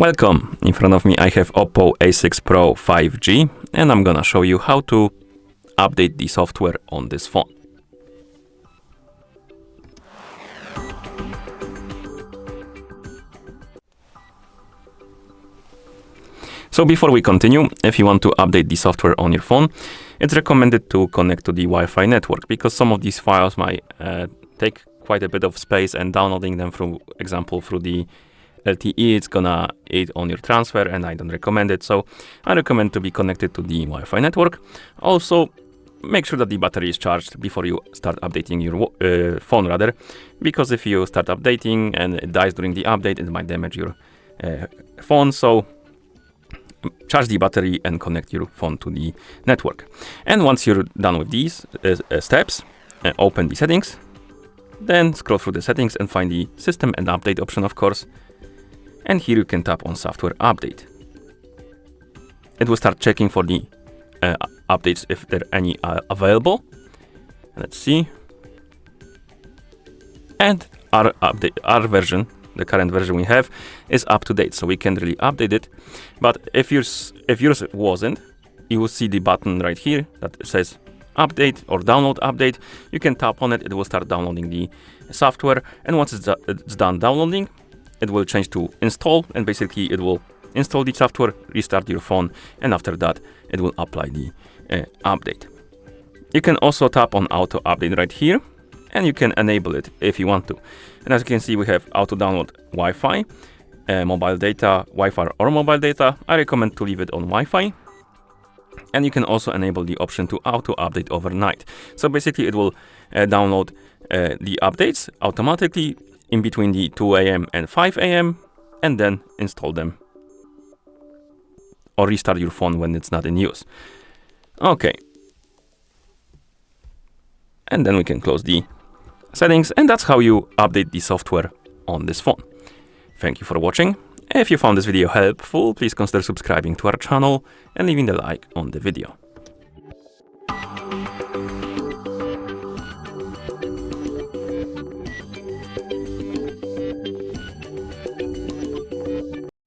Welcome! In front of me I have OPPO A6 Pro 5G and I'm gonna show you how to update the software on this phone. So before we continue, if you want to update the software on your phone, it's recommended to connect to the Wi-Fi network because some of these files might take quite a bit of space, and downloading them, for example, through the LTE, it's gonna eat on your transfer, and I don't recommend it. So I recommend to be connected to the Wi-Fi network. Also, make sure that the battery is charged before you start updating your phone, rather, because if you start updating and it dies during the update, it might damage your phone. So charge the battery and connect your phone to the network. And once you're done with these steps, open the settings, then scroll through the settings and find the system and update option, of course. And here you can tap on software update. It will start checking for the updates if there are any available. Let's see. And our version, the current version we have, is up to date, so we can really update it. But if yours wasn't, you will see the button right here that says update or download update. You can tap on it, it will start downloading the software, and once it's done downloading, it will change to install, and basically it will install the software, restart your phone, and after that it will apply the update. You can also tap on auto update right here, and you can enable it if you want to. And as you can see, we have auto download Wi-Fi, mobile data, Wi-Fi or mobile data. I recommend to leave it on Wi-Fi. And you can also enable the option to auto update overnight. So basically it will download the updates automatically in between the 2 a.m. and 5 a.m. and then install them or restart your phone when it's not in use. Okay. And then we can close the settings, and that's how you update the software on this phone. Thank you for watching. If you found this video helpful, please consider subscribing to our channel and leaving a like on the video.